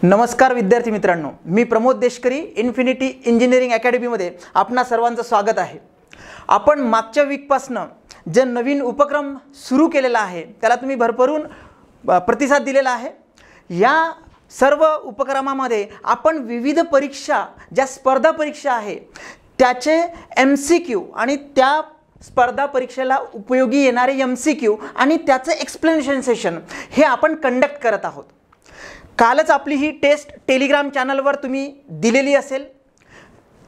नमस्कार विद्यार्थी मित्रांनो, मी प्रमोद देशकरी इन्फिनिटी इंजिनिअरिंग अकॅडमीमध्ये आपणा सर्वांचं स्वागत आहे। आपण मागच्या वीकपासून जे नवीन उपक्रम सुरू केलेला आहे त्याला तुम्ही भरभरून प्रतिसाद दिलेला आहे। या सर्व उपक्रमामध्ये आपण विविध परीक्षा ज्या स्पर्धा परीक्षा आहे त्याचे MCQ आणि त्या स्पर्धा परीक्षेला उपयोगी येणारे MCQ आणि त्याचे एक्सप्लेनेशन सेशन हे आपण कंडक्ट करत आहोत। कालच आपली ही टेस्ट टेलिग्राम चॅनलवर तुम्ही दिलेली असेल।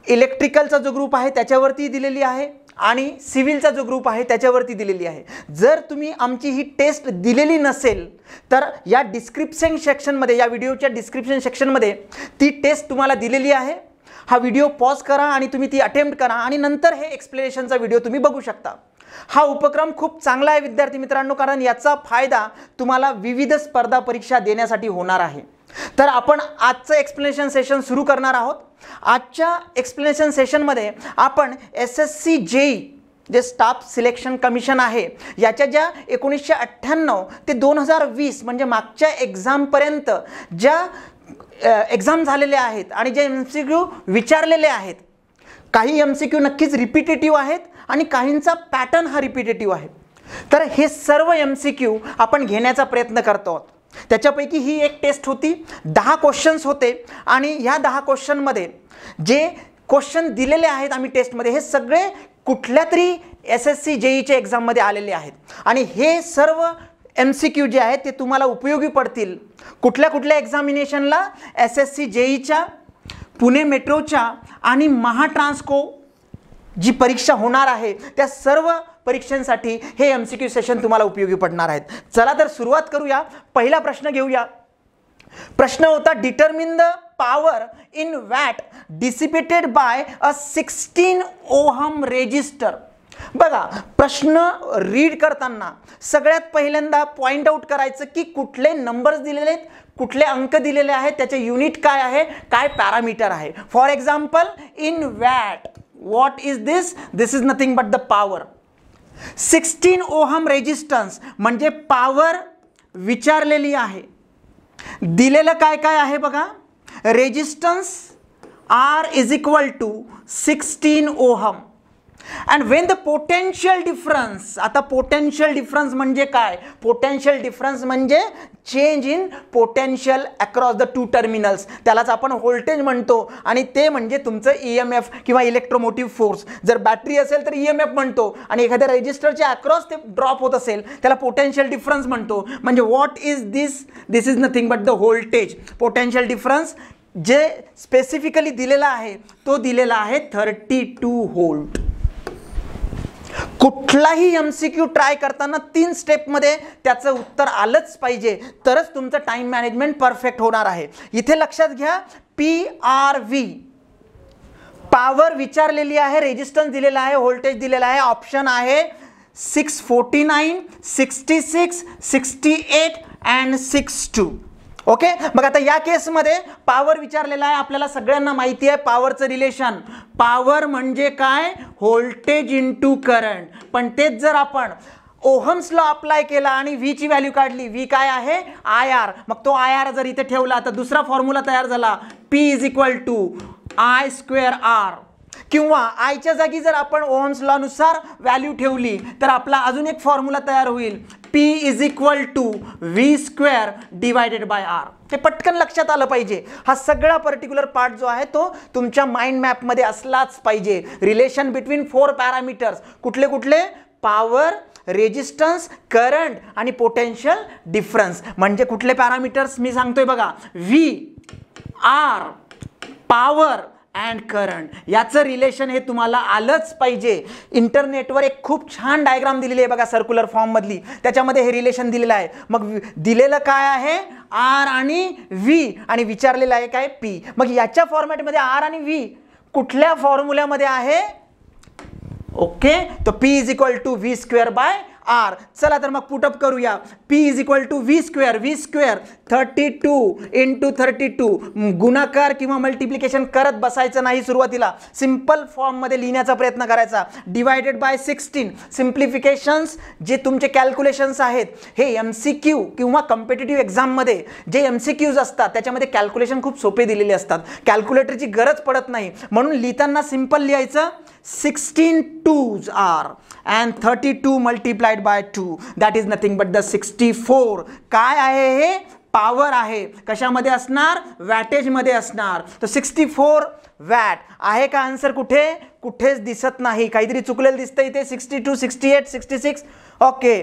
इलेक्ट्रिकलचा जो ग्रुप आहे त्याच्यावरती दिलेली आहे आणि सिव्हिलचा जो ग्रुप आहे त्याच्यावरती दिलेली आहे। जर तुम्ही आमची ही टेस्ट दिलेली नसेल तर या डिस्क्रिप्शन सेक्शनमध्ये, या व्हिडिओच्या डिस्क्रिप्शन सेक्शनमध्ये ती टेस्ट तुम्हाला दिलेली आहे। हा व्हिडिओ पॉज करा आणि तुम्ही ती अटेम्प्ट करा आणि नंतर हे एक्सप्लेनेशनचा व्हिडिओ तुम्ही बघू शकता। हा उपक्रम खूप चांगला आहे विद्यार्थी मित्रांनो, कारण याचा फायदा तुम्हाला विविध स्पर्धा परीक्षा देण्यासाठी होणार आहे। तर आपण आजचं एक्सप्लेनेशन सेशन सुरू करणार आहोत। आजच्या एक्सप्लेनेशन सेशनमध्ये आपण SSC JEE जे स्टाफ सिलेक्शन कमिशन आहे याच्या ज्या 1998 ते 2020 म्हणजे मागच्या एक्झामपर्यंत ज्या एक्झाम झालेले आहेत आणि जे MCQ विचारलेले आहेत, काही MCQ नक्कीच रिपीटेटिव्ह आहेत आणि काहींचा पॅटर्न हा रिपीटेटिव्ह आहे। तर हे सर्व MCQ आपण घेण्याचा प्रयत्न करतो आहोत। त्याच्यापैकी ही एक टेस्ट होती, 10 क्वेश्चन्स होते आणि ह्या 10 क्वेश्चनमध्ये जे क्वेश्चन दिलेले आहेत आम्ही टेस्टमध्ये हे सगळे कुठल्या तरी SSC JEE च्या एक्झाममध्ये आलेले आहेत आणि हे सर्व MCQ जे आहेत ते तुम्हाला उपयोगी पडतील। कुठल्या कुठल्या एक्झामिनेशनला? SSC JEE च्या, पुणे मेट्रोच्या आणि महाट्रान्सको जी परीक्षा होणार आहे त्या सर्व परीक्षांसाठी हे MCQ सेशन तुम्हाला उपयोगी पडणार आहेत। चला तर सुरुवात करूया। पहिला प्रश्न घेऊया। प्रश्न होता, determine the power in watt dissipated by a 16 ohm resistor. बघा, प्रश्न रीड करताना सगळ्यात पहिल्यांदा पॉइंट आउट करायचं की कुठले नंबर्स दिलेले आहेत, कुठले अंक दिलेले आहेत, त्याचे युनिट काय आहे, काय पॅरामीटर आहे। For example, in watt, what is this? This is nothing but the power. 16 ohm resistance म्हणजे पॉवर विचारलेली आहे। दिलेलं काय काय आहे बघा, resistance R is equal to 16 ohm and when the potential difference, आता potential difference म्हणजे काय? potential difference म्हणजे change in potential across the two terminals, त्यालाच आपण व्होल्टेज म्हणतो आणि ते म्हणजे तुमचं EMF किंवा इलेक्ट्रोमोटिव्ह फोर्स। जर बॅटरी असेल तर EMF म्हणतो आणि एखाद्या रेजिस्टरच्या अक्रॉस ते ड्रॉप होत असेल त्याला पोटेन्शियल डिफरन्स म्हणतो। म्हणजे what is this? This is nothing but the voltage. Potential difference जे स्पेसिफिकली दिलेला आहे तो दिलेला आहे 32 व्होल्ट। कुठलाही MCQ ट्राय करताना 3 स्टेपमध्ये त्याचं उत्तर आलंच पाहिजे, तरच तुमचं टाइम मॅनेजमेंट परफेक्ट होणार आहे। इथे लक्षात घ्या, PRV पॉवर विचारलेली आहे, रेजिस्टन्स दिलेला आहे, व्होल्टेज दिलेला आहे। ऑप्शन आहे 649, 66, 68 and 62। ओके, मग आता या केसमध्ये पॉवर विचारलेला आहे। आपल्याला सगळ्यांना माहिती आहे पॉवरचं रिलेशन, पॉवर म्हणजे काय? Voltage into current. पण तेच जर आपण ओहम्स लॉ अप्लाय केला आणि V ची व्हॅल्यू काढली, V काय आहे? IR। मग तो IR जर इथे ठेवला तर दुसरा फॉर्म्युला तयार झाला, P is equal to I²R। किंवा I च्या जागी जर आपण ओहम्स लॉ नुसार व्हॅल्यू ठेवली तर आपला अजून एक फॉर्म्युला तयार होईल, P is equal to V² divided by R। ते पटकन लक्षात आलं पाहिजे। हा सगळा पर्टिक्युलर पार्ट जो आहे तो तुमच्या माइंड मॅपमध्ये असलाच पाहिजे। रिलेशन बिटवीन 4 पॅरामीटर्स, कुठले कुठले? पॉवर, रेजिस्टन्स, करंट आणि पोटेन्शियल डिफरन्स। म्हणजे कुठले पॅरामीटर्स मी सांगतोय बघा, V, R, power and current, याचं रिलेशन हे तुम्हाला आलंच पाहिजे। इंटरनेटवर एक खूप छान डायग्राम दिलेली आहे बघा, सर्क्युलर फॉर्म मधली, त्याच्यामध्ये हे रिलेशन दिलेलं आहे। मग दिलेलं काय आहे? R आणि V आणि विचारलेलं आहे काय? P। मग याच्या फॉर्मॅटमध्ये R आणि V कुठल्या फॉर्म्युल्यामध्ये आहे? ओके, तो P is equal to V² by R. चला तर मग पुटअप करूया. P is equal to V square. V square 32 into 32. गुणाकार किंवा मल्टिप्लिकेशन करत बसायचं नाही सुरुवातीला, सिंपल फॉर्ममध्ये लिहिण्याचा प्रयत्न करायचा. Divided by 16. सिम्प्लिफिकेशन्स जे तुमचे कॅल्क्युलेशन्स आहेत हे MCQ किंवा कॉम्पिटिटिव्ह एक्झाममध्ये जे MCQज असतात त्याच्यामध्ये कॅल्क्युलेशन खूप सोपे दिलेले असतात, कॅल्क्युलेटरची गरज पडत नाही. म्हणून लिहिताना सिंपल लिहायचं 16 2s are and 32 multiplied by 2 that is nothing but the 64. काय आहे हे? पॉवर आहे. कशामध्ये असणार? वॅटेजमध्ये असणार. तर 64 वॅट आहे का आन्सर? कुठेच दिसत नाही, काहीतरी चुकलेलं दिसतं इथे. 62 68 66. Okay,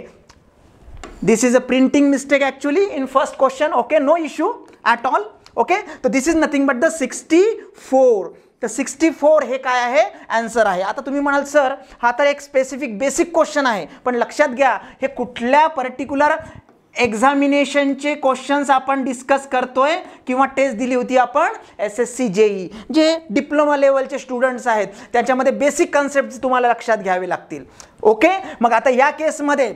this is a printing mistake actually in first question. Okay, no issue at all. Okay, so this is nothing but the 64. तर 64 हे काय आहे? आन्सर आहे. आता तुम्ही म्हणाल सर हा तर एक स्पेसिफिक बेसिक क्वेश्चन आहे, पण लक्षात घ्या हे कुठल्या पर्टिक्युलर एक्झामिनेशनचे क्वेश्चन्स आपण डिस्कस करतोय किंवा टेस्ट दिली होती आपण SSC JEE, जे डिप्लोमा लेवलचे स्टुडंट्स आहेत त्याच्यामध्ये बेसिक कन्सेप्ट तुम्हाला लक्षात घ्यावे लागतील. ओके, मग आता या केसमध्ये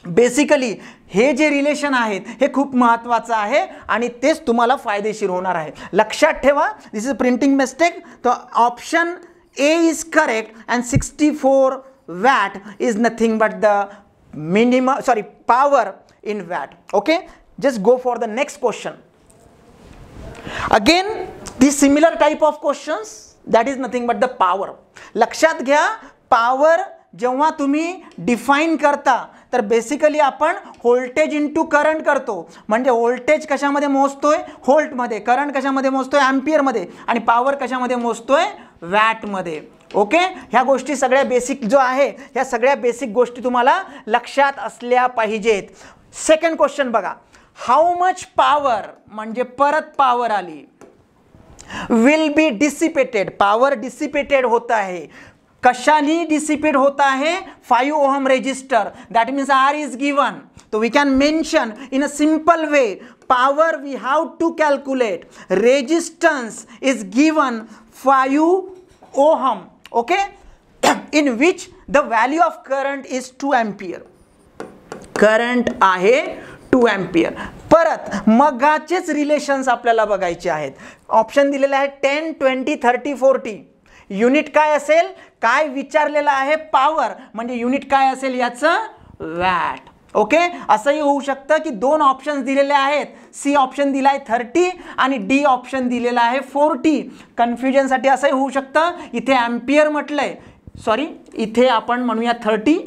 बेसिकली हे जे रिलेशन आहेत हे खूप महत्त्वाचं आहे आणि तेच तुम्हाला फायदेशीर होणार आहे. लक्षात ठेवा, दिस इज प्रिंटिंग मिस्टेक. तर option A is correct and 64 watt is nothing but the power in watt. Okay, just go for the next question. Again the similar type of questions, that is nothing but the power. लक्षात घ्या, power जेव्हा तुम्ही define करता तर basically आपण voltage into current करतो. म्हणजे voltage कशामध्ये मोजतोय? व्होल्टमध्ये. करंट कशामध्ये मोजतोय? एम्पियरमध्ये. आणि पॉवर कशामध्ये मोजतोय? वॅटमध्ये. ओके, ह्या गोष्टी सगळ्या बेसिक जो आहे ह्या सगळ्या बेसिक गोष्टी तुम्हाला लक्षात असल्या पाहिजेत. सेकंड क्वेश्चन बघा, हाऊ मच पॉवर म्हणजे परत पॉवर आली, will be dissipated. Power dissipated होता है, कशाली डिसिपेट होता है? 5 ohm resistor. That means R is given. So we can mention in a simple way, power we have to calculate. Resistance is given 5 ohm. Okay, in which the value of current is 2 ampere. Current आहे 2 ampere. परत मगाचेच relations आपल्याला बघायचे आहेत. Option दिलेला आहे 10 20 30 40. Unit काय असेल? काय विचारलेलं आहे? पॉवर. म्हणजे युनिट काय असेल याचं? वॅट. ओके, असंही होऊ शकतं की दोन ऑप्शन्स दिलेले आहेत, सी ऑप्शन दिला आहे 30 आणि डी ऑप्शन दिलेला आहे 40. कन्फ्युजनसाठी असंही होऊ शकतं, इथे एम्पियर म्हटलंय, सॉरी इथे आपण म्हणूया 30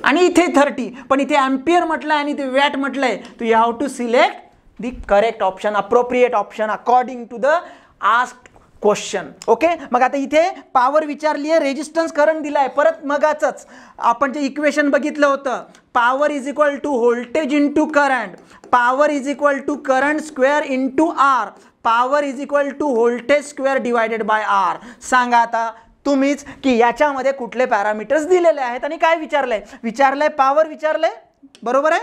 आणि इथे 30, पण इथे एम्पियर म्हटलंय आणि इथे वॅट म्हटलंय. तो you have to select the correct option, appropriate option according to the asked question. Okay, मग आता इथे पॉवर विचारली आहे, रेजिस्टन्स करंट दिलाय. परत मगाचंच आपण जे इक्वेशन बघितलं होतं, power is equal to voltage into current, power is equal to current square into R, power is equal to voltage square divided by R. सांगा आता तुम्हीच की याच्यामध्ये कुठले पॅरामीटर्स दिलेले आहेत आणि काय विचारलंय? पॉवर विचारलंय, बरोबर आहे,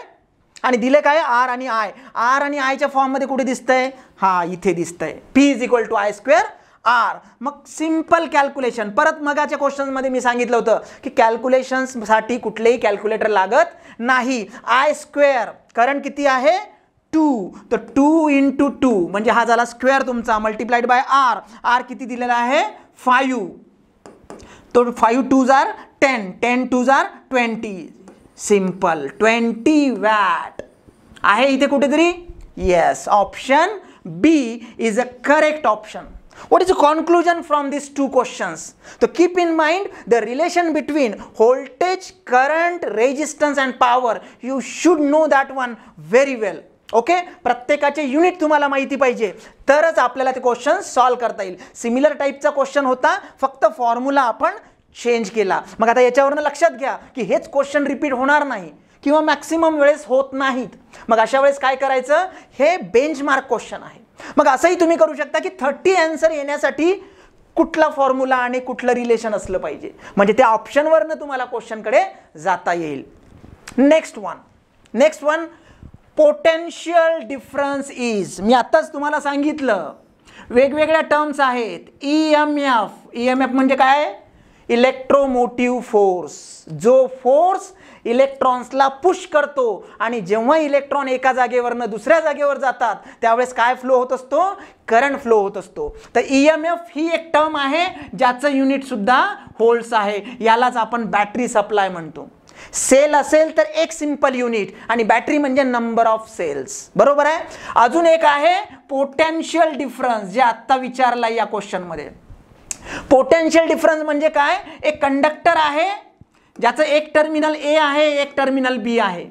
आणि दिले काय? आर आणि आय. आर आणि आयच्या फॉर्ममध्ये कुठे दिसतंय? हा इथे दिसतंय. P is equal to I square R. मग सिंपल कॅल्क्युलेशन. परत मगाच्या क्वेश्चनमध्ये मी सांगितलं होतं की कॅल्क्युलेशन्ससाठी कुठलेही कॅल्क्युलेटर लागत नाही. आय स्क्वेअर, करंट किती आहे? 2. तर 2 इंटू 2 म्हणजे हा झाला स्क्वेअर तुमचा, मल्टिप्लाइड बाय आर. आर किती दिलेला आहे? 5. तो 5 2s are 10, 10 2s are 20. Simple 20 watt आहे इथे कुठेतरी. Yes, option B is a correct option. What is the conclusion from these two questions? So keep in mind the relation between voltage, current, resistance and power. You should know that one very well. Okay, प्रत्येकाचे unit तुम्हाला माहिती पाहिजे तरच आपल्याला ते question solve करता येईल. Similar टाईपचा क्वेश्चन होता, फक्त फॉर्म्युला आपण चेंज केला. मग आता याच्यावरून लक्षात घ्या की हेच क्वेश्चन रिपीट होणार नाही किंवा मॅक्सिमम वेळेस होत नाहीत. मग अशा वेळेस काय करायचं? हे बेंचमार्क क्वेश्चन आहे. मग असंही तुम्ही करू शकता की 30 आन्सर येण्यासाठी कुठला फॉर्म्युला आणि कुठलं रिलेशन असलं पाहिजे, म्हणजे त्या ऑप्शनवरनं तुम्हाला क्वेश्चनकडे जाता येईल. Next one potential difference is. मी आत्ताच तुम्हाला सांगितलं वेगवेगळ्या टर्म्स आहेत. EMF म्हणजे काय? इलेक्ट्रोमोटिव्ह फोर्स, जो फोर्स इलेक्ट्रॉन्सला पुश करतो आणि जेव्हा इलेक्ट्रॉन एका जागेवरनं दुसऱ्या जागेवर जातात त्यावेळेस काय फ्लो होत असतो, करंट फ्लो होत असतो. तर EMF ही एक टर्म आहे ज्याचं युनिट सुद्धा व्होल्ट्स आहे. यालाच आपण बॅटरी सप्लाय म्हणतो. सेल असेल तर एक सिंपल युनिट आणि बॅटरी म्हणजे नंबर ऑफ सेल्स. बरोबर आहे. अजून एक आहे पोटेन्शियल डिफरन्स, जे आता विचारला या क्वेश्चन मध्ये. पोटेन्शियल डिफरन्स म्हणजे काय, एक कंडक्टर आहे ज्याचं एक टर्मिनल ए आहे, एक टर्मिनल बी आहे.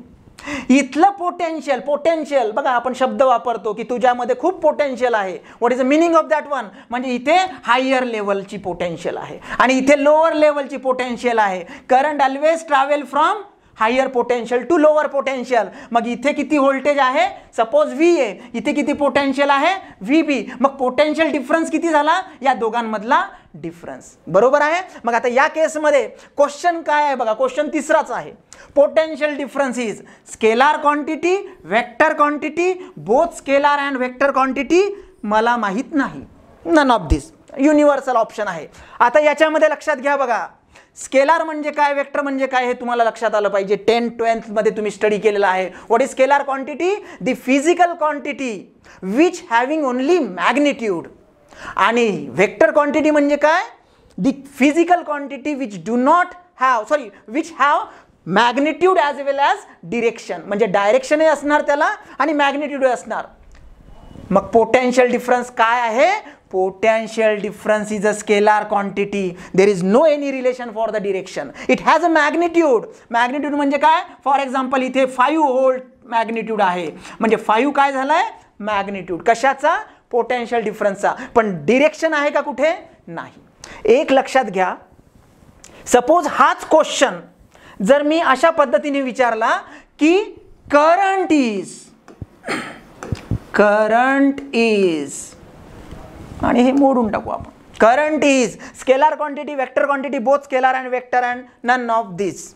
इथलं पोटेन्शियल बघा, आपण शब्द वापरतो की तुझ्यामध्ये खूप पोटेन्शियल आहे. What is the meaning of that one, म्हणजे इथे हायर लेवलची पोटेन्शियल आहे आणि इथे लोअर लेवलची पोटेन्शियल आहे. Current always travel from higher potential to lower potential. मग इथे किती व्होल्टेज आहे, सपोज VA, इथे किती पोटेन्शियल आहे VB. मग पोटेन्शियल डिफरन्स किती झाला, या दोघांमधला डिफरन्स. बरोबर आहे. मग आता या केसमध्ये क्वेश्चन काय आहे बघा, क्वेश्चन तिसराच आहे. Potential difference is scalar quantity, vector quantity, both scalar and vector quantity. मला माहित नाही, none of this. Universal option आहे. आता याच्यामध्ये लक्षात घ्या बघा, स्केलार म्हणजे काय, वेक्टर म्हणजे काय, हे तुम्हाला लक्षात आलं पाहिजे. 10th-12th मध्ये तुम्ही स्टडी केलेला आहे. What is scalar quantity, the physical quantity which having only magnitude. आणि वेक्टर क्वांटिटी म्हणजे काय, the physical quantity which do not have which have magnitude as well as direction. म्हणजे डायरेक्शनही असणार त्याला आणि मॅग्निट्यूडही असणार. मग पोटेन्शियल डिफरन्स काय आहे, potential difference is a scalar quantity. There is no any relation for the direction. It has a magnitude. Magnitude म्हणजे काय, फॉर एक्झाम्पल इथे 5 व्होल्ट मॅग्निट्यूड आहे, म्हणजे 5 काय झालाय, मॅग्निट्यूड. कशाचा, पोटेन्शियल डिफरन्सचा. पण डिरेक्शन आहे का कुठे, नाही. एक लक्षात घ्या, सपोज हाच क्वेश्चन जर मी अशा पद्धतीने विचारला की करंट इज आणि हे मोडून टाकू आपण, current is scalar quantity, vector quantity, both scalar and vector and none of this.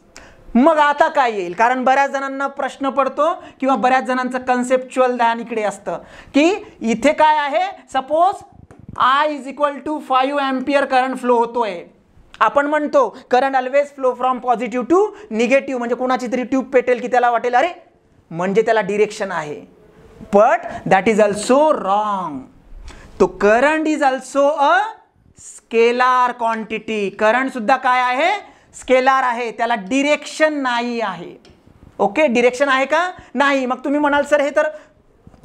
मग आता काय येईल, कारण बऱ्याच जणांना प्रश्न पडतो किंवा बऱ्याच जणांचं कन्सेप्च्युअल ध्यान इकडे असतं की इथे काय आहे, suppose I = 5 ampere current flow होतोय. आपण म्हणतो current always flow from positive to negative. म्हणजे कोणाची तरी ट्यूब पेटेल की त्याला वाटेल अरे म्हणजे त्याला डिरेक्शन आहे. But that is also wrong. तो current is also a scalar quantity. Current सुद्धा काय आहे, स्केलार आहे, त्याला डिरेक्शन नाही आहे. ओके, डिरेक्शन आहे का, नाही. मग तुम्ही म्हणाल सर हे तर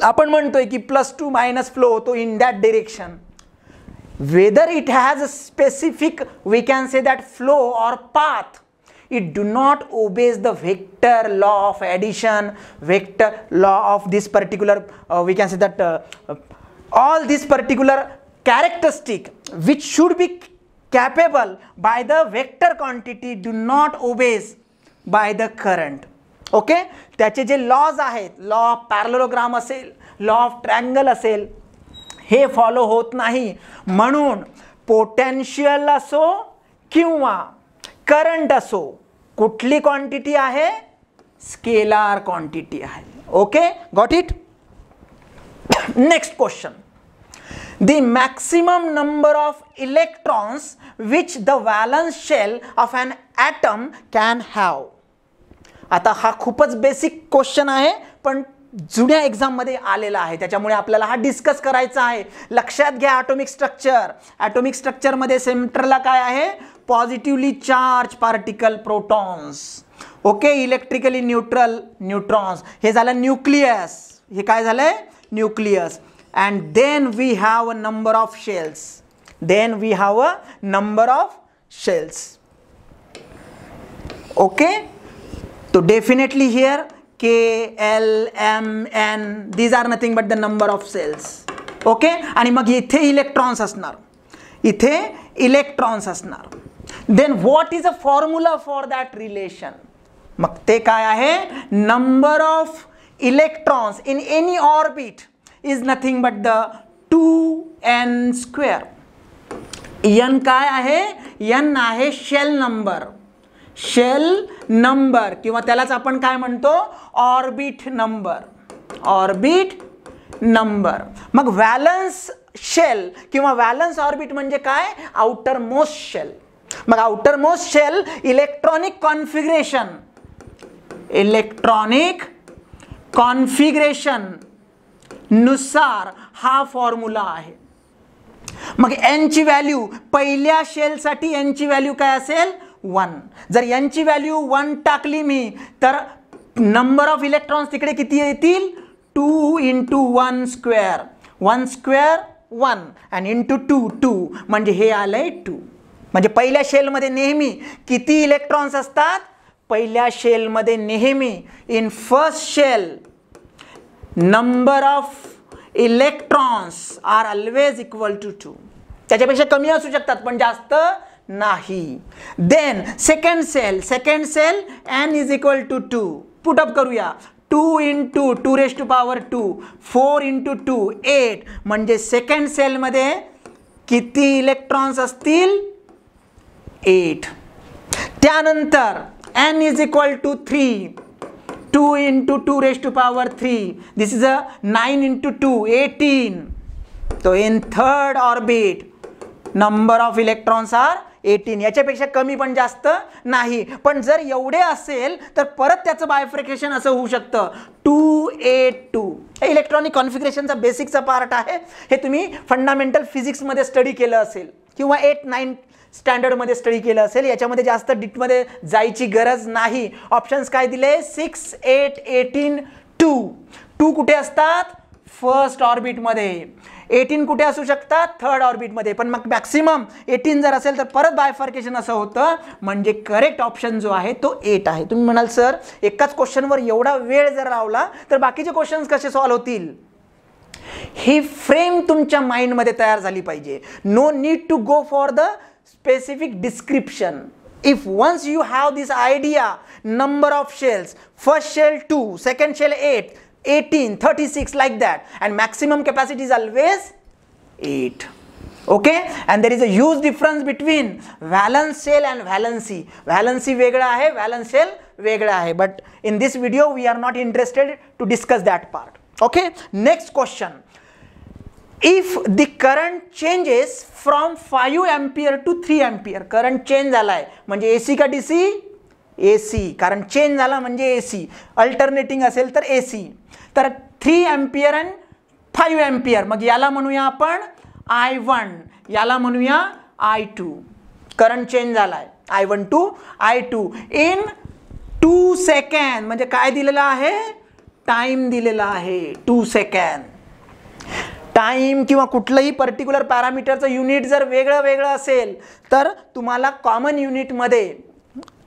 आपण म्हणतोय की +2 - फ्लो होतो in that direction. Whether it has a specific, we can say that flow or path, it do not obeys the vector law of addition, vector law of this particular we can say that all this particular characteristic which should be capable by the vector quantity do not obeys by the current. Okay, त्याचे जे lodge आहेत, law of parallelogram असेल, law of triangle असेल, हे follow होत नाही. म्हणून potential असो किंवा करंट असो, कुठली क्वांटिटी आहे, स्केलार क्वांटिटी आहे. Okay, got it. Next question, the maximum number of electrons which the valence shell of an atom can have. आता हा खूपच बेसिक क्वेश्चन आहे पण जुन्या एक्झाममध्ये आलेला आहे, त्याच्यामुळे आपल्याला हा डिस्कस करायचा आहे. लक्षात घ्या, ॲटॉमिक स्ट्रक्चर, ॲटॉमिक स्ट्रक्चरमध्ये सेंटरला काय आहे, positively charge particle protons. Okay, electrically neutral neutrons. हे झालं न्यूक्लियस. हे काय झालंय, nucleus. And then we have a number of shells. Okay, तो definitely here K, L, M, N, these are nothing but the number of cells. Okay, आणि मग इथे electrons असणार, इथे इलेक्ट्रॉन्स असणार. Then what is a formula for that relation. मग ते काय आहे, number of electrons in any orbit is nothing but the 2n². n काय आहे, n आहे शेल नंबर, शेल नंबर किंवा त्यालाच आपण काय म्हणतो, ऑर्बिट नंबर, ऑर्बिट नंबर. मग व्हॅलन्स शेल किंवा व्हॅलन्स ऑर्बिट म्हणजे काय, आउटर मोस्ट शेल. मग outer most shell electronic configuration नुसार हा फॉर्म्युला आहे. मग n ची व्हॅल्यू पहिल्या शेल साठी n ची व्हॅल्यू काय असेल 1. जर n ची व्हॅल्यू 1 टाकली मी तर नंबर ऑफ इलेक्ट्रॉन्स तिकडे किती येतील 2 into 1 square 1 square 1 and into 2 2 म्हणजे हे आलंय 2. म्हणजे पहिल्या शेल मध्ये नेहमी किती इलेक्ट्रॉन्स असतात पहिल्या शेल मध्ये नेहमी in first shell number of electrons are always equal to 2. त्याच्यापेक्षा कमी असू शकतात पण जास्त नाही. Then second cell n is equal to 2. Put up करूया 2 into 2 raised to power 2 4 into 2 8 म्हणजे सेकंड सेल मध्ये किती इलेक्ट्रॉन्स असतील 8. त्यानंतर n is equal to 3 2 into 2 raised to power 3 this is a 9 into 2 18. so in third orbit number of electrons are 18. याच्यापेक्षा कमी पण जास्त नाही. पण जर एवढे असेल तर परत त्याचं बायफ्रिकेशन असं होऊ शकतं 2 8 2. हे इलेक्ट्रॉनिक कॉन्फिगरेशनचा बेसिकचा पार्ट आहे. हे तुम्ही फंडामेंटल फिजिक्समध्ये स्टडी केलं असेल किंवा 8 9 स्टँडर्डमध्ये स्टडी केलं असेल. याच्यामध्ये जास्त डीपमध्ये जायची गरज नाही. ऑप्शन्स काय दिले 6 8 18 2 कुठे असतात फर्स्ट ऑर्बिटमध्ये 18 कुठे असू शकतात थर्ड ऑर्बिटमध्ये. पण मग मॅक्सिमम 18 जर असेल तर परत बायफर्केशन असं होतं म्हणजे करेक्ट ऑप्शन जो आहे तो 8 आहे. तुम्ही म्हणाल सर एकाच क्वेश्चनवर एवढा वेळ जर लावला तर बाकीचे क्वेश्चन्स कसे सॉल्व्ह होतील. ही फ्रेम तुमच्या माइंडमध्ये तयार झाली पाहिजे. No need to go for the specific description. If once you have this idea number of shells first shell 2 second shell 8 18 36 like that and maximum capacity is always 8. okay and there is a huge difference between valence shell and valency वेगळा आहे valence shell वेगळा आहे. but in this video we are not interested to discuss that part. okay next question. If the current changes from 5 ampere to 3 ampere current change झालाय म्हणजे AC का DC AC. कारण change झाला म्हणजे AC. Alternating असेल तर AC. तर 3 ampere and 5 ampere मग याला म्हणूया आपण I1 याला म्हणूया I2. करंट चेंज झालाय I1 to I2 in 2 second. म्हणजे काय दिलेलं आहे टाइम दिलेला आहे 2 सेकंड. टाइम किंवा कुठलंही पर्टिक्युलर पॅरामीटरचं युनिट जर वेगळं असेल तर तुम्हाला कॉमन युनिटमध्ये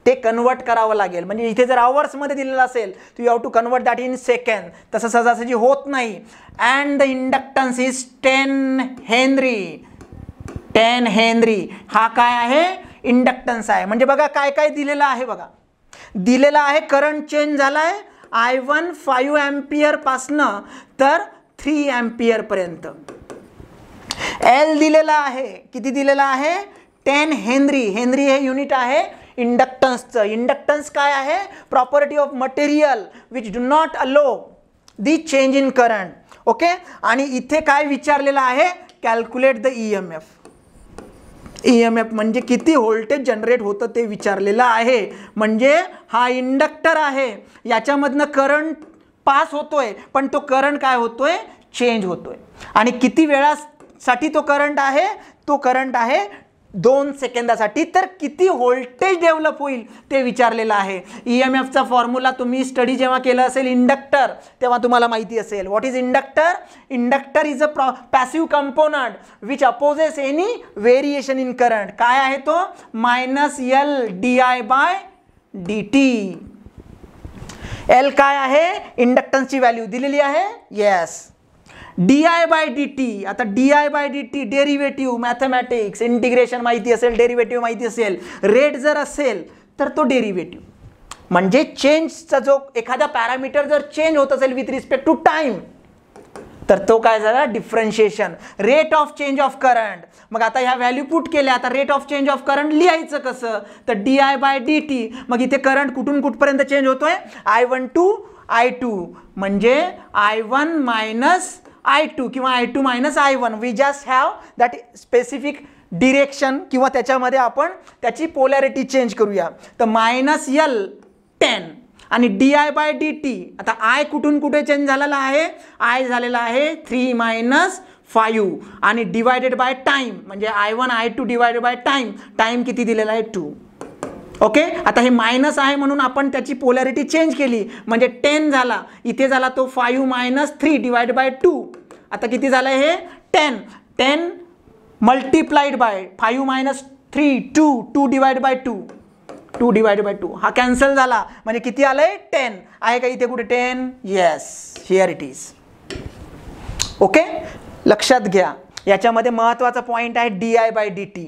ते कन्वर्ट करावं लागेल. म्हणजे इथे जर आवर्समध्ये दिलेलं असेल तर you have to convert that in second. तसं सहजासहजी होत नाही. And the inductance is 10 henry. 10 henry हा काय आहे इंडक्टन्स आहे. म्हणजे बघा काय काय दिलेलं आहे बघा. दिलेलं आहे करंट चेंज झालाय I1 5 एम्पियर पासनं तर 3 एम्पियर पर्यंत. L दिलेला आहे किती दिलेला आहे 10 हेनरी. हेनरी हे युनिट आहे इंडक्टन्सचं. इंडक्टन्स काय आहे property of material which do not अलो दी चेंज इन करंट. ओके आणि इथे काय विचारलेलं आहे कॅल्क्युलेट द EMF. EMF म्हणजे किती व्होल्टेज जनरेट होतं ते विचारलेलं आहे. म्हणजे हा इंडक्टर आहे याच्यामधनं करंट पास होतोय पण तो करंट काय होतोय चेंज होतोय. आणि किती वेळासाठी तो करंट आहे 2 सेकंदासाठी. तर किती व्होल्टेज डेव्हलप होईल ते विचारलेलं आहे. EMFचा फॉर्म्युला तुम्ही स्टडी जेव्हा केलं असेल इंडक्टर तेव्हा तुम्हाला माहिती असेल. What is inductor. Inductor is a passive component which opposes any variation in current. काय आहे तो -L di/dt. L काय आहे इंडक्टन्सची व्हॅल्यू दिलेली आहे येस. di/dt आता di/dt डेरिव्हेटिव्ह मॅथमॅटिक्स इंटिग्रेशन माहिती असेल डेरिव्हेटिव्ह माहिती असेल. रेट जर असेल तर तो डेरिव्हेटिव्ह म्हणजे चेंजचा जो एखादा पॅरामीटर जर चेंज होत असेल विथ रिस्पेक्ट टू टाइम तर तो काय झाला differentiation. Rate of change of current. मग आता ह्या व्हॅल्यू पुट केल्या. आता rate of change of current लिहायचं कसं तर di/dt. मग इथे करंट कुठून कुठपर्यंत चेंज होतोय I1 to I2 म्हणजे I1 - I2 किंवा I2 - I1. We just have that specific direction किंवा त्याच्यामध्ये आपण त्याची पोलॅरिटी चेंज करूया. तर -L 10 आणि di/dt. आता I कुठून कुठे चेंज झालेला आहे? I झालेला आहे 3 - 5 आणि डिवायडेड बाय टाइम म्हणजे I1 I2 divided by time. Time किती दिलेला आहे? 2. ओके, आता हे मायनस आहे म्हणून आपण त्याची पोलॅरिटी चेंज केली म्हणजे 10 झाला. इथे झाला तो 5 - 3 डिवायडेड बाय 2. आता किती झालं हे? 10 multiplied by 5 - 3 2 divide by 2 divide by 2. हा कॅन्सल झाला म्हणजे किती आलंय? 10. आहे का इथे कुठे 10? Yes, here it is. Okay, लक्षात घ्या. याच्यामध्ये महत्वाचा पॉइंट आहे di/dt.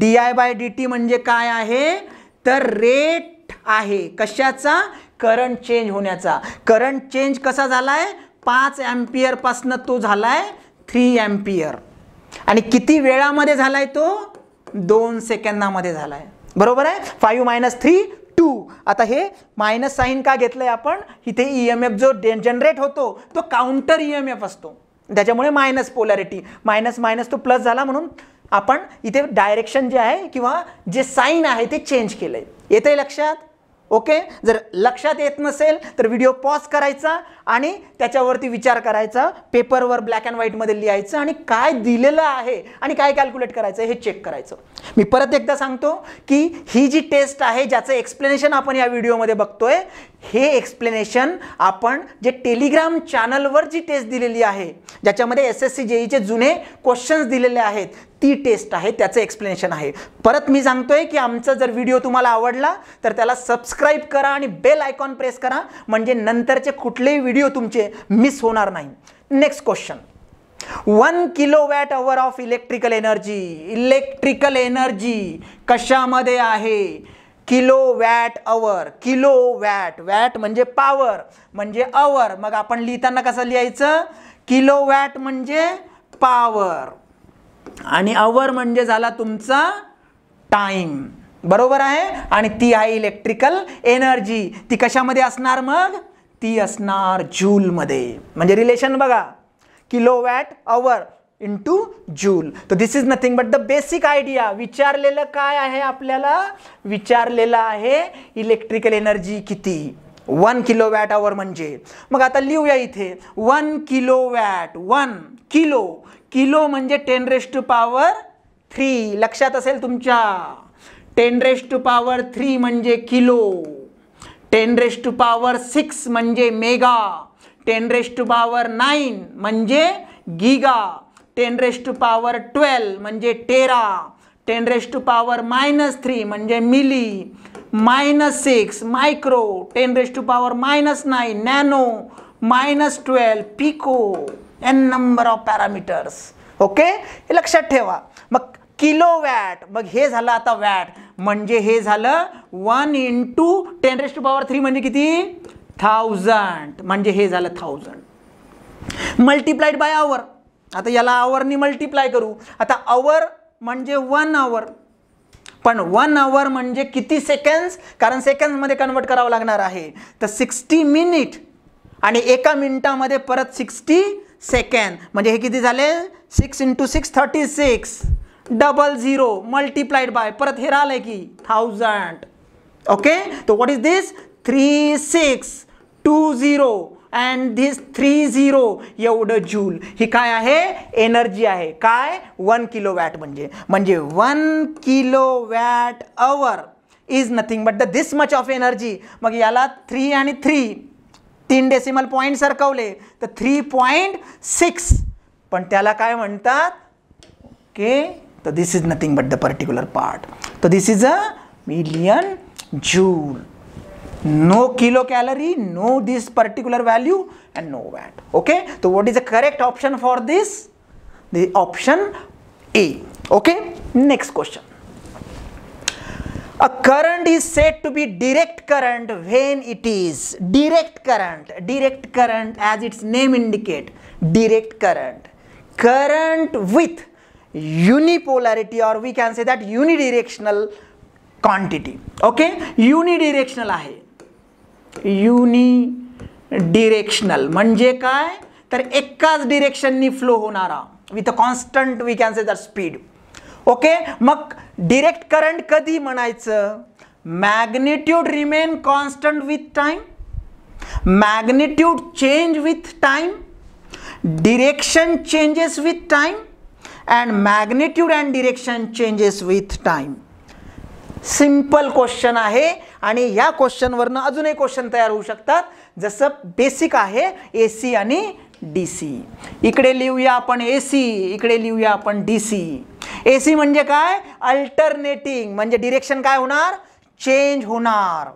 di/dt म्हणजे काय आहे? तर रेट आहे कशाचा? करंट चेंज होण्याचा. करंट चेंज कसा झालाय? 5 एम्पियर पासून तो झालाय 3 एम्पियर आणि किती वेळामध्ये झालाय तो? 2 सेकंदामध्ये झालाय. बरोबर आहे. 5 - 3 2. आता हे मायनस साइन का घेतलंय आपण? इथे EMF जो जनरेट होतो तो काउंटर EMF असतो, त्याच्यामुळे मायनस पोलॅरिटी. मायनस तो प्लस झाला म्हणून आपण इथे डायरेक्शन जे आहे किंवा जे साइन आहे ते चेंज केलंय. येतंय लक्षात? ओके, जर लक्षात येत नसेल तर व्हिडिओ पॉज करायचा आणि त्याच्यावरती विचार करायचा, पेपरवर ब्लॅक अँड व्हाईटमध्ये लिहायचं आणि काय दिलेलं आहे आणि काय कॅल्क्युलेट करायचं हे चेक करायचं. मी परत एकदा सांगतो की ही जी टेस्ट आहे ज्याचं एक्सप्लेनेशन आपण या व्हिडिओमध्ये बघतोय, हे एक्सप्लेनेशन आपण जे टेलिग्राम चॅनलवर जी टेस्ट दिलेली आहे ज्याच्यामध्ये SSC JEE चे जुने क्वेश्चन्स दिलेले आहेत ती टेस्ट आहे, त्याचं एक्सप्लेनेशन आहे. परत मी सांगतोय की आमचा जर व्हिडिओ तुम्हाला आवडला तर त्याला सबस्क्राईब करा आणि बेल आयकॉन प्रेस करा म्हणजे नंतरचे कुठलेही व्हिडिओ तुमचे मिस होणार नाही. Next question. 1 kilowatt of electrical energy. Electrical energy कशामध्ये आहे? Kilowatt our. किलोवॅट, वॅट म्हणजे पॉवर म्हणजे अवर. मग आपण लिहिताना कसं लिहायचं? किलोवॅट म्हणजे पॉवर आणि अवर म्हणजे झाला तुमचा टाइम. बरोबर आहे. आणि ती आहे इलेक्ट्रिकल एनर्जी. ती कशामध्ये असणार? मग ती असणार जूल मध्ये. म्हणजे रिलेशन बघा, किलोवॅट अवर इंटू जूल. तर this is nothing but the basic idea. विचारलेलं काय आहे आपल्याला? विचारलेलं आहे इलेक्ट्रिकल एनर्जी किती? 1 किलोवॅट अवर म्हणजे. मग आता लिहूया इथे 1 किलोवॅट. 1 किलो, किलो म्हणजे 10⁻³ लक्षात असेल तुमच्या. 10⁻³ म्हणजे किलो. 10⁻6 म्हणजे मेगा. 10⁻9 म्हणजे गिगा. 10⁻12 म्हणजे टेरा. 10⁻³ म्हणजे milli. -6 micro. 10⁻⁹ nano. -12 pico. n number of parameters. Okay, हे लक्षात ठेवा. मग किलोवॅट, मग हे झालं आता वॅट म्हणजे हे झालं 1 × 10⁻³ म्हणजे किती? 1000 म्हणजे हे झालं 1000 मल्टिप्लाइड बाय आवर. आता याला आवरनी मल्टिप्लाय करू. आता आवर म्हणजे 1 आवर, पण 1 आवर म्हणजे किती सेकंड्स? कारण सेकंड्समध्ये कन्वर्ट करावं लागणार आहे. तर 60 मिनिट आणि एका मिनिटामध्ये परत 60 सेकंड म्हणजे हे किती झाले? 6 × 6 36 00 मल्टिप्लाइड बाय परत हे राहिलं की 1000. ओके, तो व्हॉट इज दिस? 3620 अँड दिस 30 एवढं जूल. ही काय आहे? एनर्जी आहे. काय? 1 किलोवॅट म्हणजे 1 kilowatt our is nothing but the this much of energy. मग याला 3 आणि 3 डेसिमल पॉईंट सरकवले तर 3.6 पण त्याला काय म्हणतात? ओके, तर this is nothing but the particular part. तर this is a million joule. No kilo calorie, no this particular value and no watt. Okay, तो what is the correct option for this? The option A. Okay, next question. A current is said to be direct current when it is direct current. Direct current, as its name indicate, direct current. Current with unipolarity, or we can say that unidirectional quantity. Okay, unidirectional आहे. Unidirectional म्हणजे काय? तर एकाच डिरेक्शननी flow होणारा with a constant we can say that speed. Okay, मग direct current कधी म्हणायचं? Magnitude remain constant with time, magnitude change with time, direction changes with time and magnitude and direction changes with time. Simple question आहे आणि या क्वेश्चनवरनं अजूनही question तयार होऊ शकतात. जसं बेसिक आहे AC आणि DC. इकडे लिहूया आपण AC, इकडे लिहूया आपण DC. AC म्हणजे काय? अल्टरनेटिंग, म्हणजे डिरेक्शन काय होणार? चेंज होणार.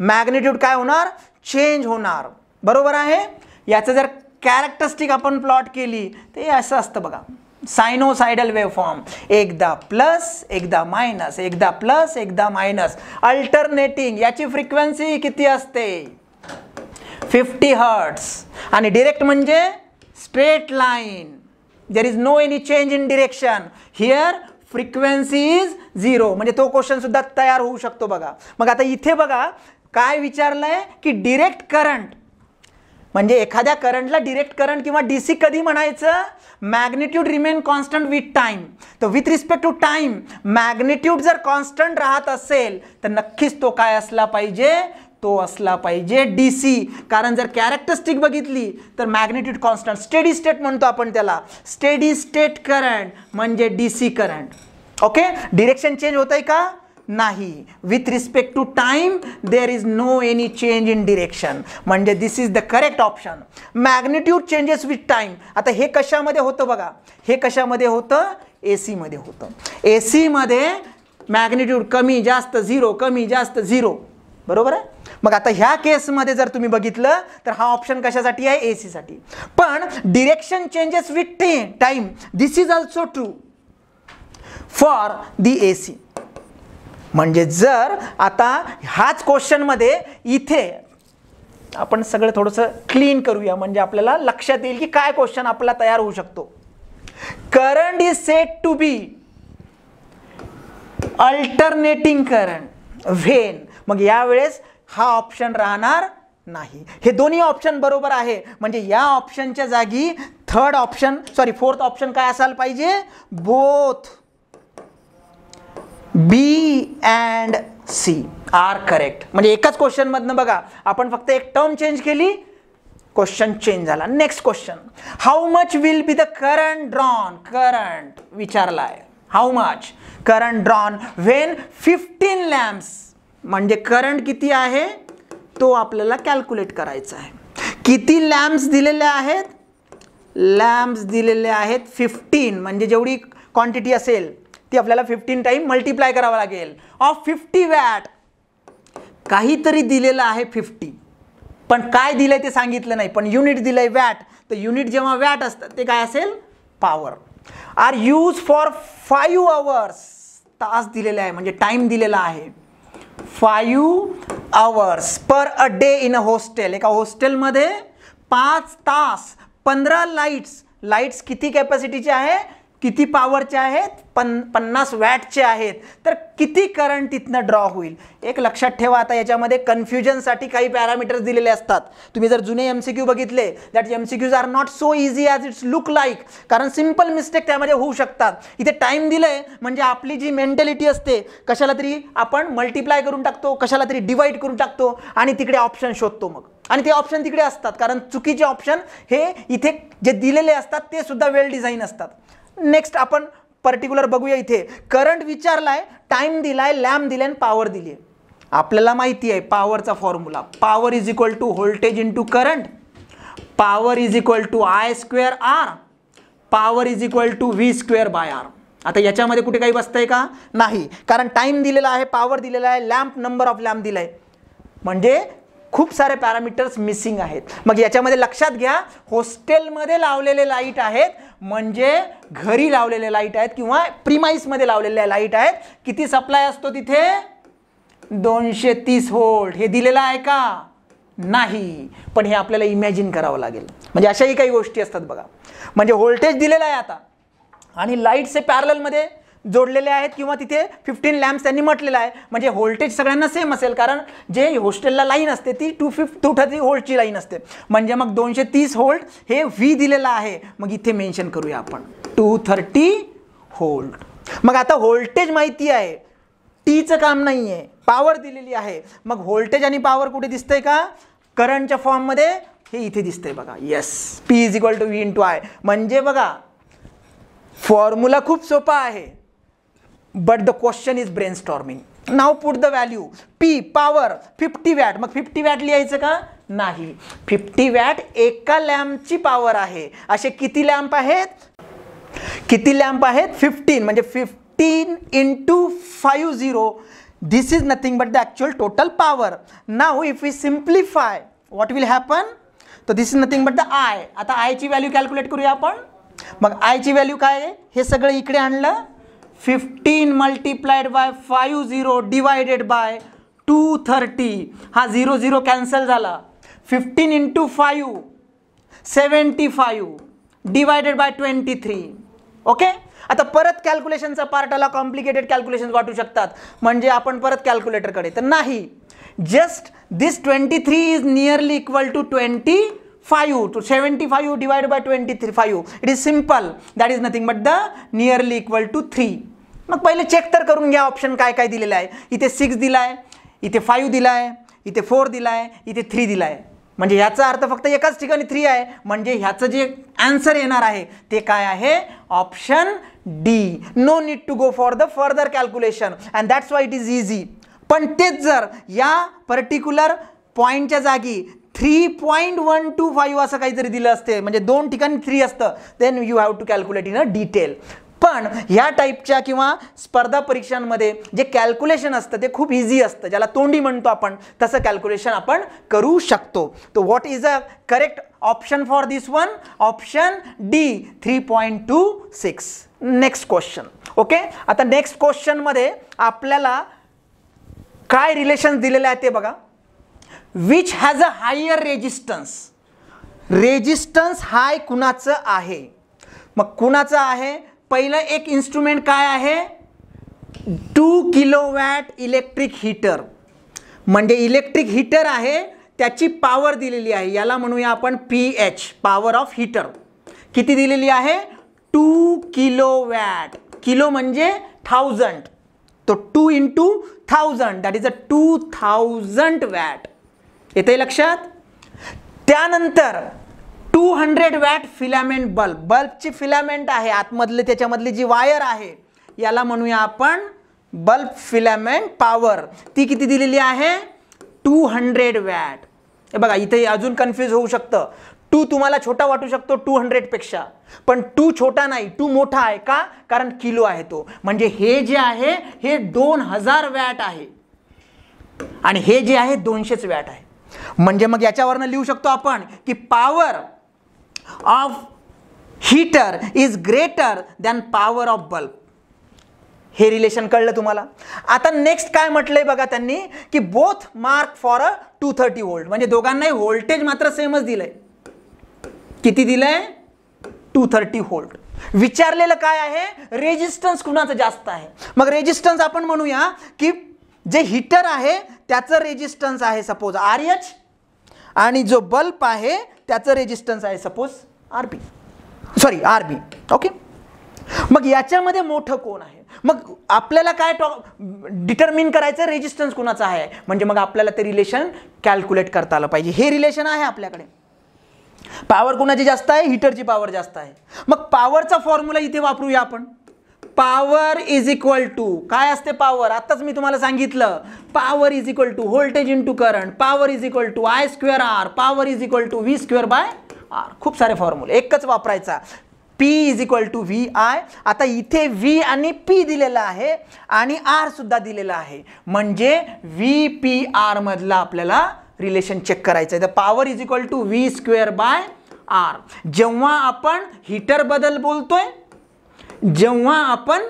मॅग्निट्यूड काय होणार? चेंज होणार. बरोबर आहे. याचं जर कॅरेक्टरिस्टिक आपण प्लॉट केली ते असं असतं बघा, सायनोसायडल वेवफॉर्म, एकदा प्लस एकदा मायनस, एकदा प्लस एकदा मायनस, अल्टरनेटिंग. याची फ्रिक्वेन्सी किती असते? 50 हर्ट्स. आणि डिरेक्ट म्हणजे straight line, there is no any change in direction, here frequency is 0. म्हणजे तो क्वेश्चन सुद्धा तयार होऊ शकतो बघा. मग आता इथे बघा काय विचारलंय की डिरेक्ट करंट म्हणजे एखाद्या करंटला डिरेक्ट करंट किंवा DC कधी म्हणायचं? Magnitude remain constant with time. तर with respect to time magnitude जर कॉन्स्टंट राहत असेल तर नक्कीच तो काय असला पाहिजे? तो असला पाहिजे DC. कारण जर कॅरेक्टरिस्टिक बघितली तर मॅग्निट्यूड कॉन्स्टंट, स्टेडी स्टेट म्हणतो आपण त्याला, स्टेडी स्टेट करंट म्हणजे DC current. Okay, direction change होतंय का? नाही. With respect to time there is no any change in direction, म्हणजे this is the correct option. Magnitude changes with time. आता हे कशामध्ये होतं बघा? हे कशामध्ये होतं? AC मध्ये होतं. AC मध्ये मॅग्निट्यूड कमी जास्त 0, कमी जास्त 0. बरोबर आहे. मग आता ह्या केसमध्ये जर तुम्ही बघितलं तर हा ऑप्शन कशासाठी आहे? AC साठी. पण direction changes with time, this is also true for the AC. म्हणजे जर आता ह्याच क्वेश्चनमध्ये इथे आपण सगळं थोडंसं क्लीन करूया म्हणजे आपल्याला लक्षात येईल की काय क्वेश्चन आपला तयार होऊ शकतो. Current is said to be alternating current when. मग यावेळेस हा ऑप्शन राहणार नाही. हे दोन्ही ऑप्शन बरोबर आहे. म्हणजे या ऑप्शनच्या जागी फोर्थ ऑप्शन काय असायला पाहिजे? Both B and C are correct. म्हणजे एकाच क्वेश्चन मधनं बघा आपण फक्त एक टर्म चेंज केली, क्वेश्चन चेंज झाला. Next question, how much will be the current drawn? Current विचारलाय, how much current drawn when 15 lamps. म्हणजे करंट किती आहे तो आपल्याला कॅल्क्युलेट करायचा आहे. किती लॅम्प्स दिलेले आहेत? लॅम्प्स दिलेले आहेत 15. म्हणजे जेवढी क्वांटिटी असेल ती आपल्याला 15 टाइम मल्टिप्लाय करावं लागेल. ऑफ 50 वॅट काहीतरी दिलेलं आहे 50, पण काय दिलंय ते सांगितलं नाही. पण युनिट दिलंय वॅट. तर युनिट जेव्हा वॅट असतं ते काय असेल? Power. Are use for 5 hours. तास दिलेले आहे म्हणजे टाइम दिलेला आहे 5 hours per a day in a hostel. एका हॉस्टेलमध्ये 5 तास 15 लाईट्स किती कॅपॅसिटीचे आहे? किती पॉवरचे आहेत? 50 वॅटचे आहेत. तर किती करंट तिथनं ड्रॉ होईल? एक लक्षात ठेवा, आता याच्यामध्ये कन्फ्युजनसाठी काही पॅरामीटर्स दिलेले असतात. तुम्ही जर जुने MCQ बघितले, that MCQs are not so easy as it's look like. कारण सिंपल मिस्टेक त्यामध्ये होऊ शकतात. इथे टाइम दिलंय म्हणजे आपली जी मेंटॅलिटी असते, कशाला तरी आपण मल्टिप्लाय करून टाकतो, कशाला तरी डिवाइड करून टाकतो आणि तिकडे ऑप्शन शोधतो मग. आणि ते ऑप्शन तिकडे असतात कारण चुकीचे ऑप्शन हे इथे जे दिलेले असतात ते सुद्धा वेल डिझाईन असतात. नेक्स्ट आपण पर्टिक्युलर बघूया. इथे करंट विचारलाय, टाइम दिलाय, लॅम्प दिलाय, पॉवर दिली आहे. आपल्याला माहिती आहे पॉवरचा formula, power is equal to voltage into current, power is equal to I² R, power is equal to V²/R. आता याच्यामध्ये कुठे काही बसतंय का? नाही. कारण टाइम दिलेला आहे, पॉवर दिलेला आहे, लॅम्प नंबर ऑफ लॅम्प दिलाय, म्हणजे खूप सारे पॅरामीटर्स मिसिंग आहेत. मग याच्यामध्ये लक्षात घ्या, हॉस्टेलमध्ये लावलेले लाईट आहेत म्हणजे घरी लावलेले लाईट आहेत किंवा प्रीमाइसमध्ये लावलेले लाईट आहेत. किती सप्लाय असतो तिथे? 230 व्होल्ट. हे दिलेलं आहे का? नाही. पण हे आपल्याला इमॅजिन करावं लागेल. म्हणजे अशाही काही गोष्टी असतात बघा. म्हणजे व्होल्टेज दिलेला आहे आता आणि लाईट्स हे पॅरललमध्ये जोडलेले आहेत किंवा तिथे 15 लॅम्प्स त्यांनी म्हटलेलं आहे. म्हणजे व्होल्टेज सगळ्यांना सेम असेल कारण जे हॉस्टेलला लाईन असते ती 230 व्होल्टची लाईन असते. म्हणजे मग 230 व्होल्ट हे V दिलेला आहे. मग इथे मेन्शन करूया आपण 230 व्होल्ट. मग आता व्होल्टेज माहिती आहे, टीचं काम नाही आहे, पॉवर दिलेली आहे. मग व्होल्टेज आणि पॉवर कुठे दिसतंय का? करंटच्या फॉर्ममध्ये हे इथे दिसतंय बघा. Yes, P is equal to V into I. म्हणजे बघा फॉर्म्युला खूप सोपा आहे, but the question is brainstorming. Now put the value. P power 50 watt. मग 50 वॅट लिहायचं का? नाही. 50 वॅट एका लॅम्पची पॉवर आहे. असे किती लॅम्प आहेत? किती लॅम्प आहेत? 15. म्हणजे 15 into 50. This is nothing but the actual total power. Now if we simplify, what will happen? So this is nothing but the I. आता I ची व्हॅल्यू कॅल्क्युलेट करूया आपण. मग I ची व्हॅल्यू काय आहे? हे सगळं इकडे आणलं. 15 मल्टिप्लाइड बाय 50 डिवायडेड बाय 230. हा 0 0 कॅन्सल झाला. 15 इंटू 5 75 डिवायडेड बाय 23. ओके. आता परत कॅल्क्युलेशनचा पार्ट आला. कॉम्प्लिकेटेड कॅल्क्युलेशन वाटू शकतात, म्हणजे आपण परत कॅल्क्युलेटरकडे. तर नाही, just this 23 is nearly equal to 25 to 75 divided by 25. It is simple. That is nothing but the nearly equal to 3. मग पहिले चेक तर करून घ्या ऑप्शन काय काय दिलेलं आहे. इथे 6 दिलाय, इथे 5 दिलाय, इथे 4 दिलाय, इथे 3 दिलाय. म्हणजे ह्याचा अर्थ फक्त एकाच ठिकाणी 3 आहे. म्हणजे ह्याचं जे आन्सर येणार आहे ते काय आहे? Option D. No need to go for the further calculation and that's why it is easy. पण तेच जर या पर्टिक्युलर पॉईंटच्या जागी 3.125 असं काहीतरी दिलं असते, म्हणजे 2 ठिकाणी 3 असतं, then you have to calculate in a detail. पण ह्या टाईपच्या किंवा स्पर्धा परीक्षांमध्ये जे कॅल्क्युलेशन असतं ते खूप इझी असतं, ज्याला तोंडी म्हणतो आपण, तसं कॅल्क्युलेशन आपण करू शकतो. तो what is a correct option for this one? Option D, 3.26. Next question. Okay. आता नेक्स्ट क्वेश्चनमध्ये आपल्याला काय रिलेशन दिलेले आहे ते बघा. Which has a higher resistance. Resistance high कुणाचं आहे? मग कुणाचं आहे? पहिलं एक इन्स्ट्रुमेंट काय आहे? 2 किलोवॅट इलेक्ट्रिक हीटर. म्हणजे इलेक्ट्रिक हीटर आहे, त्याची पॉवर दिलेली आहे, याला म्हणूया आपण PH, पॉवर ऑफ हीटर. किती दिलेली आहे? 2 किलोवॅट. किलो म्हणजे 1000. तो 2 into 1000 that is a 2000 watt. येते लक्षात? त्यानंतर 200 वॅट फिलामेंट बल्ब. बल्बची फिलामेंट आहे आतमधले, त्याच्यामधली जी वायर आहे याला म्हणूया आपण बल्ब फिलामेंट पॉवर. ती किती दिलेली आहे? 200 वॅट. हे बघा इथे अजून कन्फ्यूज होऊ शकतं. 2 तुम्हाला छोटा वाटू शकतो 200 पेक्षा, पण 2 छोटा नाही, 2 मोठा आहे. का? कारण किलो आहे तो. म्हणजे हे जे आहे हे 2000 वॅट आहे आणि हे जे आहे 200 वॅट आहे. म्हणजे मग याच्यावरनं लिहू शकतो आपण की power of heater is greater than power of bulb. हे रिलेशन कळलं तुम्हाला? आता नेक्स्ट काय म्हटलंय बघा त्यांनी की both mark for a 230 volt. म्हणजे दोघांनाही व्होल्टेज मात्र सेमच दिलंय. किती दिलंय? 230 व्होल्ट. विचारलेलं काय आहे? रेजिस्टन्स कुणाचं जास्त आहे. मग रेजिस्टन्स आपण म्हणूया की जे हीटर आहे त्याचं रेजिस्टन्स आहे सपोज RH आणि जो बल्ब आहे त्याचं रेजिस्टन्स आहे सपोज RB. ओके. मग याच्यामध्ये मोठं कोण आहे? मग आपल्याला काय डिटरमिन करायचं रेजिस्टन्स कुणाचा आहे. म्हणजे मग आपल्याला ते रिलेशन कॅल्क्युलेट करता आलं पाहिजे. हे रिलेशन आहे आपल्याकडे. पॉवर कुणाची जास्त आहे? हीटरची पॉवर जास्त आहे. मग पॉवरचा फॉर्म्युला इथे वापरूया आपण. पॉवर इज इक्वल टू काय असते? पॉवर आताच मी तुम्हाला सांगितलं. Power is equal to voltage into current. Power is equal to I²R. Power is equal to V²/R. खूप सारे फॉर्म्युले, एकच वापरायचा. P is equal to VI. आता इथे V आणि P दिलेला आहे आणि R सुद्धा दिलेला आहे. म्हणजे VPR मधला आपल्याला रिलेशन चेक करायचं आहे. तर power is equal to V²/R. जेव्हा आपण हीटर बद्दल बोलतोय, जेव्हा आपण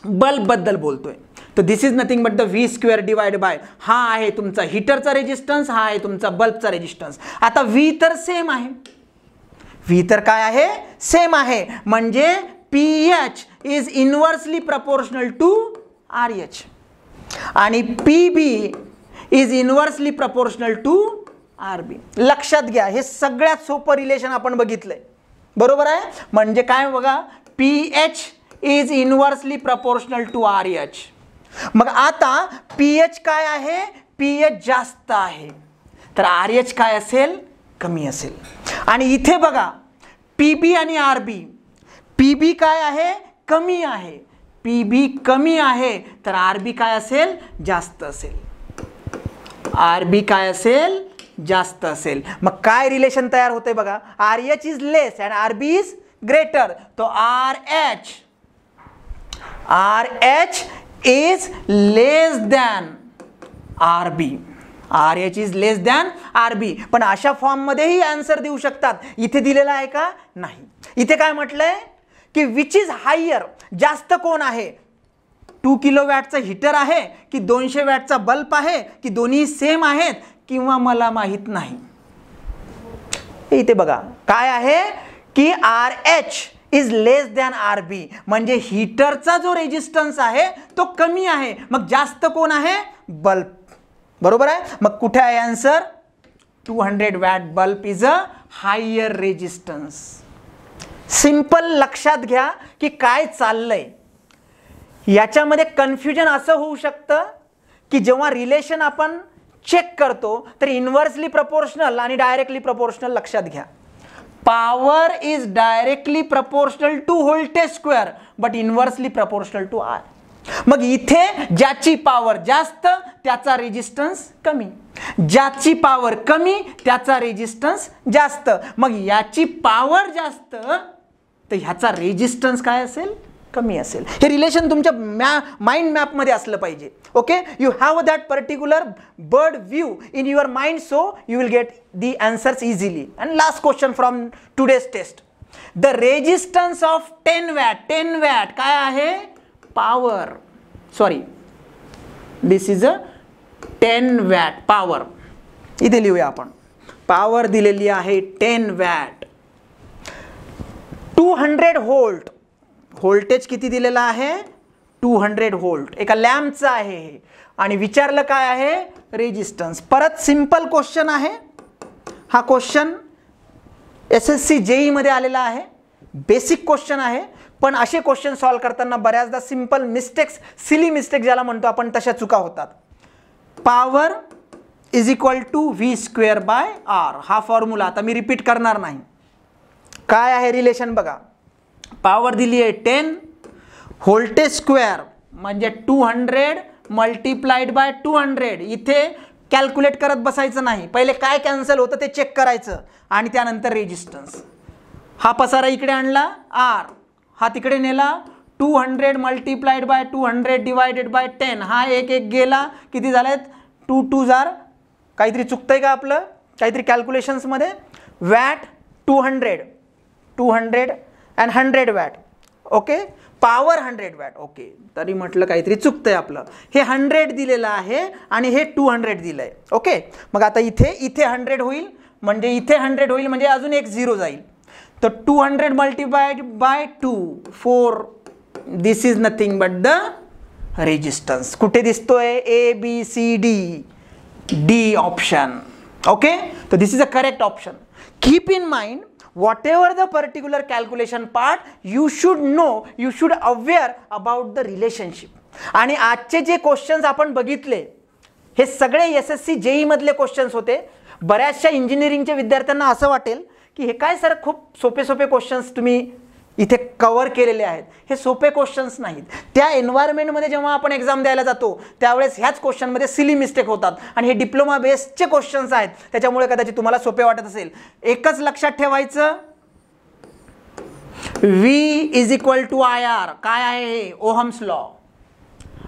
बल्ब बद्दल बोलतोय, तर this is nothing but the V² divide by, हा आहे तुमचा हीटरचा रेजिस्टन्स, हा आहे तुमचा बल्बचा रेजिस्टन्स. आता V तर सेम आहे. V तर काय आहे? सेम आहे. म्हणजे PH is inversely proportional to RH आणि PB is inversely proportional to RB. लक्षात घ्या, हे सगळ्यात सोपं रिलेशन आपण बघितलंय. बरोबर आहे? म्हणजे काय बघा, PH is inversely proportional to RH. मग आता pH काय आहे? pH जास्त आहे, तर RH काय असेल? कमी असेल. आणि इथे बघा PB आणि RB, PB काय आहे? कमी आहे. PB कमी आहे तर RB काय असेल? जास्त असेल. RB काय असेल? जास्त असेल. मग काय रिलेशन तयार होते बघा, RH is less and RB is greater. तो RH is less than RB. RH is less than RB. पण अशा फॉर्म मध्येही आन्सर देऊ शकतात. इथे दिलेला आहे का? नाही. इथे काय म्हटलंय की विच इज हायर, जास्त कोण आहे? 2 किलोवॅटचा हीटर आहे की 200 वॅटचा बल्ब आहे की दोन्ही सेम आहेत किंवा मला माहित नाही. इथे बघा काय आहे की RH is less than RB, म्हणजे हीटरचा जो रेजिस्टन्स आहे तो कमी आहे. मग जास्त कोण आहे? बल्ब. बरोबर आहे. मग कुठे आहे answer? 200 watt bulb is a higher resistance. Simple लक्षात घ्या की काय चाललंय. याच्यामध्ये कन्फ्युजन असं होऊ शकतं की जेव्हा रिलेशन आपण चेक करतो तर इन्व्हर्सली प्रपोर्शनल आणि डायरेक्टली प्रपोर्शनल लक्षात घ्या. Power is directly proportional to voltage square but inversely proportional to R. मग इथे ज्याची पॉवर जास्त त्याचा रेजिस्टन्स कमी, ज्याची पॉवर कमी त्याचा रेजिस्टन्स जास्त. मग याची पॉवर जास्त तर ह्याचा रेजिस्टन्स काय असेल? कमी असेल. हे रिलेशन तुमच्या माइंड मॅप मध्ये असलं पाहिजे. Okay, you have that particular bird view in your mind, so you will get the answers easily. And last question from today's test. The resistance of 10 watt, 10 watt काय आहे? Power. Sorry, this is a 10 watt power. इथे लिहूया आपण. Power दिलेली आहे 10 watt. 200 volt. Voltage किती दिलेला आहे? 200 व्होल्ट. एका लॅम्पचा आहे हे. आणि विचारलं काय आहे? रेजिस्टन्स. परत सिंपल क्वेश्चन आहे हा. क्वेश्चन SSC JEE मध्ये आलेला आहे. बेसिक क्वेश्चन आहे, पण असे क्वेश्चन सॉल्व करताना बऱ्याचदा सिंपल मिस्टेक्स, सिली मिस्टेक ज्याला म्हणतो आपण, तशा चुका होतात. Power is equal to V² by R. हा फॉर्म्युला आता मी रिपीट करणार नाही. काय आहे रिलेशन बघा. पॉवर दिली आहे 10, व्होल्टेज स्क्वेअर म्हणजे 200 मल्टिप्लाइड बाय 200. इथे कॅल्क्युलेट करत बसायचं नाही. पहिले काय कॅन्सल होतं ते चेक करायचं आणि त्यानंतर रेजिस्टन्स. हा पसारा इकडे आणला, R हा तिकडे नेला. 200 मल्टिप्लाइड बाय 200 डिवायडेड बाय 10. हा एक एक गेला. किती झालेत? 2 2 जार. काहीतरी चुकतंय का आपलं? काहीतरी कॅल्क्युलेशन्समध्ये. Watt 200 and 100 watt. Okay, power 100 watt. Okay, तरी म्हटलं काहीतरी चुकतंय आपलं. हे 100 दिलेलं आहे आणि हे 200 दिलं आहे. ओके, मग आता इथे 100 होईल, म्हणजे इथे 100 होईल, म्हणजे अजून एक 0 जाईल. तर 200 multiplied by 2 4. This is nothing but the resistance. कुठे दिसतोय? ABCD, D option. ओके, तर this is a correct option. Keep in mind, whatever the particular calculation part, you should know, you should aware about the relationship. आणि आजचे जे questions आपण बघितले हे सगळे SSC JEE मधले क्वेश्चन्स होते. बऱ्याचशा इंजिनिअरिंगच्या विद्यार्थ्यांना असं वाटेल की हे काय सर, खूप सोपे सोपे क्वेश्चन्स तुम्ही इथे कव्हर केलेले आहेत. हे सोपे क्वेश्चन्स नाहीत. त्या एन्व्हायरमेंटमध्ये जेव्हा आपण एक्झाम द्यायला जातो त्यावेळेस ह्याच क्वेश्चनमध्ये सिली मिस्टेक होतात आणि हे डिप्लोमा बेस्डचे क्वेश्चन्स आहेत, त्याच्यामुळे कदाचित तुम्हाला सोपे वाटत असेल. एकच लक्षात ठेवायचं, V is equal to IR. काय आहे हे? Ohm's law.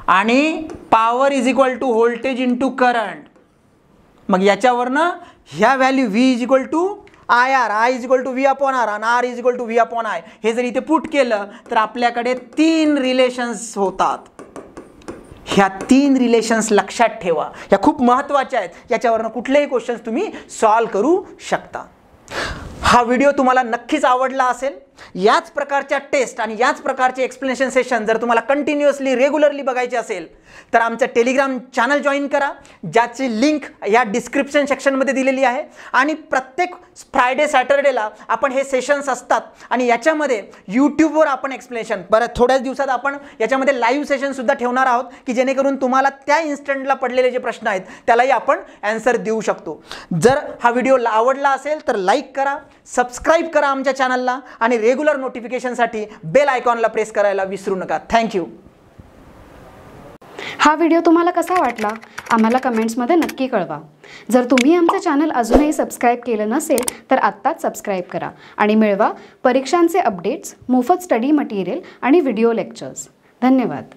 आणि power is equal to voltage into current. मग याच्यावरनं ह्या value V is equal to IR, I is equal to V upon R आणि R is equal to V upon I. हे जर इथे पुट केलं तर आपल्याकडे 3 रिलेशन्स होतात. ह्या 3 रिलेशन्स लक्षात ठेवा, ह्या खूप महत्त्वाच्या आहेत. याच्यावरनं कुठलेही क्वेश्चन्स तुम्ही सॉल्व करू शकता. हा व्हिडिओ तुम्हाला नक्कीच आवडला असेल. याच प्रकारच्या टेस्ट आणि याच प्रकारचे एक्सप्लेनेशन सेशन जर तुम्हाला कंटिन्युअसली रेग्युलरली बघायचे असेल तर आमचं टेलिग्राम चॅनल जॉईन करा, ज्याची लिंक या डिस्क्रिप्शन सेक्शनमध्ये दिलेली आहे. आणि प्रत्येक फ्रायडे सॅटर्डेला आपण हे सेशन्स असतात आणि याच्यामध्ये यूट्यूबवर आपण एक्सप्लेनेशन, बरं थोड्याच दिवसात आपण याच्यामध्ये लाईव्ह सेशनसुद्धा ठेवणार आहोत की जेणेकरून तुम्हाला त्या इन्स्टंटला पडलेले जे प्रश्न आहेत त्यालाही आपण ॲन्सर देऊ शकतो. जर हा व्हिडिओ आवडला असेल तर लाईक करा, सबस्क्राईब करा आमच्या चॅनलला आणि रेग्युलर नोटिफिकेशनसाठी बेल आयकॉनला प्रेस करायला विसरू नका. थँक्यू. हा व्हिडिओ तुम्हाला कसा वाटला आम्हाला कमेंट्समध्ये नक्की कळवा. जर तुम्ही आमचं चॅनल अजूनही सबस्क्राईब केलं नसेल तर आत्ताच सबस्क्राईब करा आणि मिळवा परीक्षांचे अपडेट्स, मोफत स्टडी मटेरियल आणि व्हिडिओ लेक्चर्स. धन्यवाद.